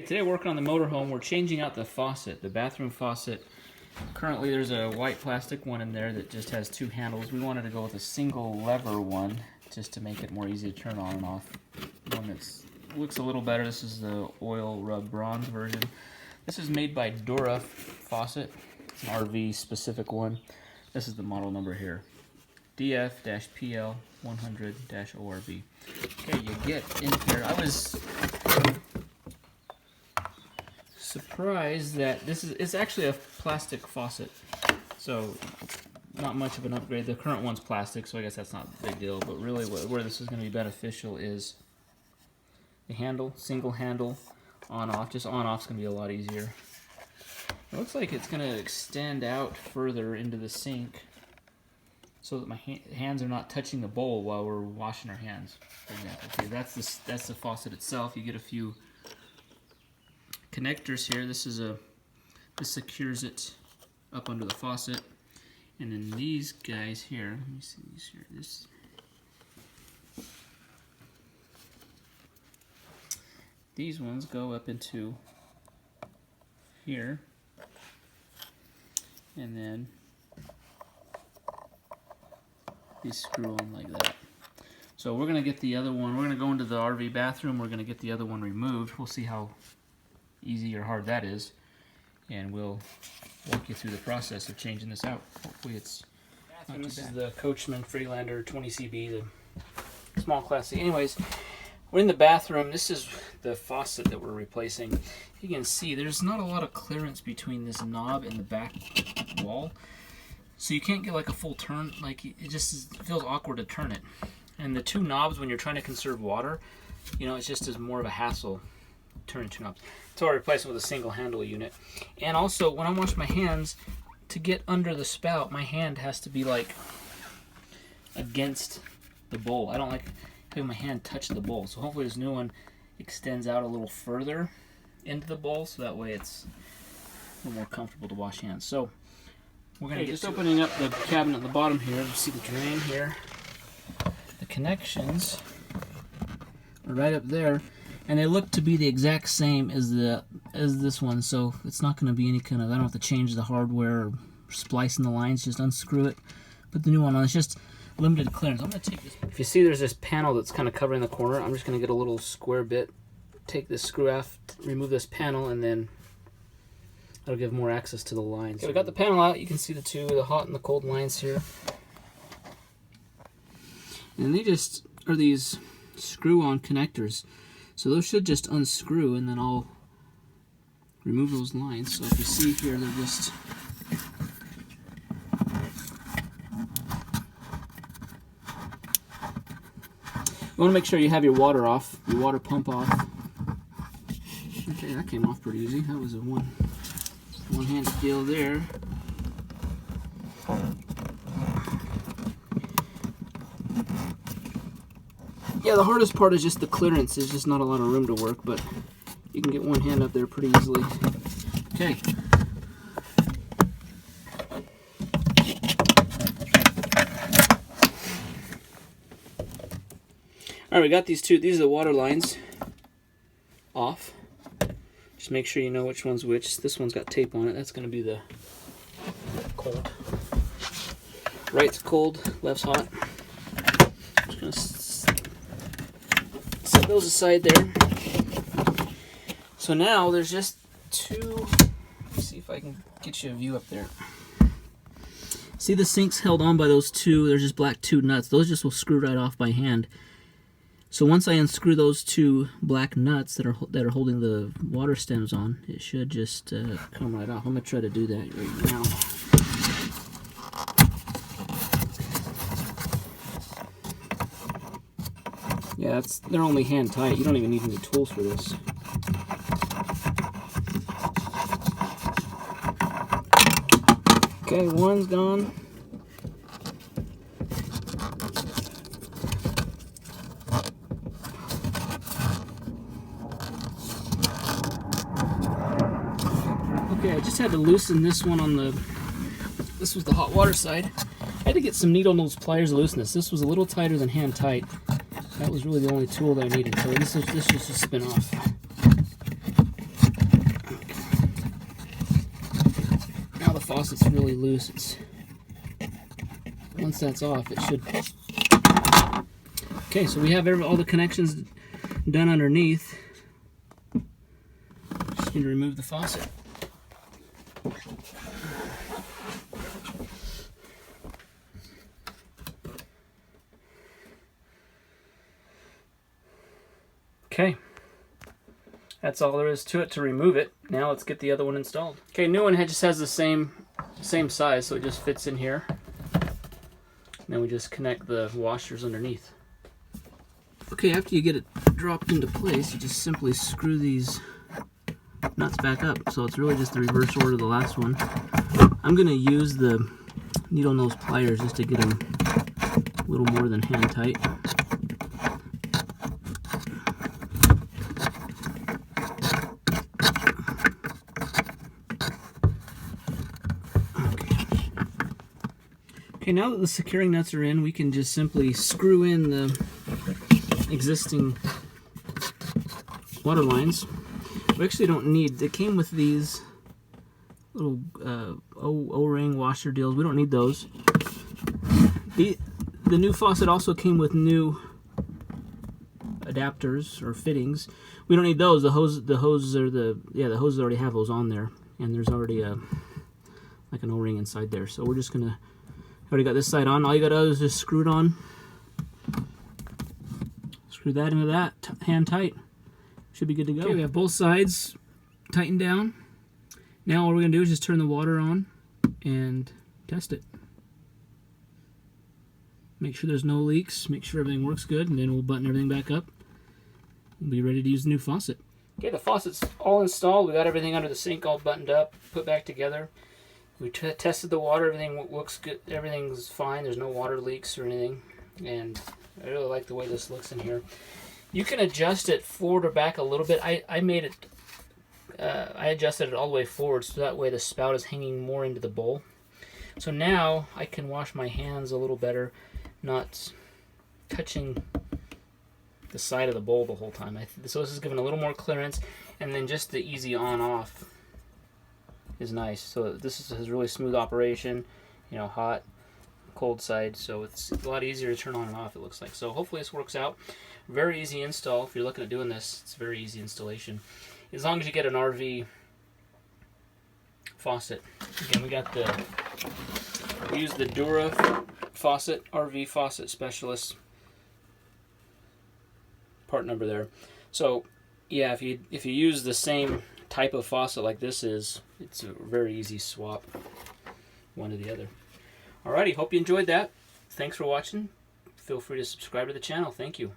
Today working on the motorhome, we're changing out the faucet, the bathroom faucet. Currently there's a white plastic one in there that just has two handles. We wanted to go with a single lever one just to make it more easy to turn on and off. One that looks a little better. This is the oil rub bronze version. This is made by Dura Faucet. It's an RV specific one. This is the model number here. DF-PL100-ORB. Okay, you get in here. I was surprised that it's actually a plastic faucet, so not much of an upgrade. The current one's plastic, so I guess that's not a big deal, but really where this is going to be beneficial is the handle, single handle, on off. Just on off is going to be a lot easier. It looks like it's going to extend out further into the sink so that my hands are not touching the bowl while we're washing our hands, for example. Okay, that's the faucet itself. You get a few connectors here. This secures it up under the faucet, and then these guys here. Let me see these here. These ones go up into here, and then these screw on like that. So we're gonna get the other one. We're gonna go into the RV bathroom. We're gonna get the other one removed. We'll see how easy or hard that is, and we'll walk you through the process of changing this out. Hopefully it's not too bad. This is the Coachman Freelander 20CB, the small class C. Anyways, we're in the bathroom. This is the faucet that we're replacing. You can see there's not a lot of clearance between this knob and the back wall, so you can't get like a full turn. Like it feels awkward to turn it. And the two knobs, when you're trying to conserve water, you know, it's just as more of a hassle turning two knobs. So I replace it with a single handle unit. And also, when I wash my hands, to get under the spout, my hand has to be like against the bowl. I don't like having my hand touch the bowl. So hopefully this new one extends out a little further into the bowl, so that way it's a little more comfortable to wash hands. So we're going to just opening up the cabinet at the bottom here. You see the drain here. The connections are right up there. And they look to be the exact same as this one, so it's not going to be any kind of, I don't have to change the hardware or splice in the lines, just unscrew it, put the new one on. It's just limited clearance. I'm going to take this. If you see there's this panel that's kind of covering the corner, I'm just going to get a little square bit, take this screw off, remove this panel, and then that'll give more access to the lines. Okay, we got the panel out. You can see the hot and the cold lines here. And they just are these screw-on connectors. So those should just unscrew, and then I'll remove those lines. So if you see here, they're just you want to make sure you have your water off, your water pump off. Okay, that came off pretty easy. That was a one-handed deal there. Yeah, the hardest part is just the clearance. There's just not a lot of room to work, but you can get one hand up there pretty easily. Okay. Alright, we got these two. These are the water lines off. Just make sure you know which one's which. This one's got tape on it. That's going to be the cold. Right's cold, left's hot. I'm just going to set those aside there. So now there's just two. Let's see if I can get you a view up there. See, the sink's held on by those two. There's just black two nuts. Those just will screw right off by hand. So once I unscrew those two black nuts that are holding the water stems on, it should just come right off. I'm gonna try to do that right now. Yeah, they're only hand tight. You don't even need any tools for this. Okay, one's gone. Okay, I just had to loosen this one on this was the hot water side. I had to get some needle nose pliers to loosen this. This was a little tighter than hand tight. That was really the only tool that I needed. So this was just a spin off. faucet's really loose. Once that's off, it should. Okay, so we have all the connections done underneath. Just need to remove the faucet. Okay, that's all there is to it to remove it. Now let's get the other one installed. Okay, new one just has the same size, so it just fits in here. Then we just connect the washers underneath. Okay, after you get it dropped into place, you just simply screw these nuts back up. So it's really just the reverse order of the last one. I'm going to use the needle nose pliers just to get them a little more than hand tight. Okay, now that the securing nuts are in, we can just simply screw in the existing water lines. We actually don't need, they came with these little O-ring washer deals. We don't need those. The new faucet also came with new adapters or fittings. We don't need those. The hoses already have those on there, and there's already like an O-ring inside there. So we're just gonna. Already got this side on. All you gotta do is just screw it on. Screw that into that, hand tight. Should be good to go. Okay, we have both sides tightened down. Now all we're gonna do is just turn the water on and test it. Make sure there's no leaks, make sure everything works good, and then we'll button everything back up. We'll be ready to use the new faucet. Okay, the faucet's all installed. We got everything under the sink all buttoned up, put back together. We tested the water, everything looks good, everything's fine, there's no water leaks or anything, and I really like the way this looks in here. You can adjust it forward or back a little bit. I made it, I adjusted it all the way forward so that way the spout is hanging more into the bowl. So now I can wash my hands a little better, not touching the side of the bowl the whole time. So this is giving a little more clearance, and then just the easy on-off is nice. So this has really smooth operation, you know, hot, cold side, so it's a lot easier to turn on and off, it looks like. So hopefully this works out. Very easy install. If you're looking at doing this, it's a very easy installation. As long as you get an RV faucet. Again, we use the Dura faucet, RV faucet specialist part number there. So yeah, if you use the same type of faucet like this is, it's a very easy swap one to the other. Alrighty, hope you enjoyed that. Thanks for watching. Feel free to subscribe to the channel. Thank you.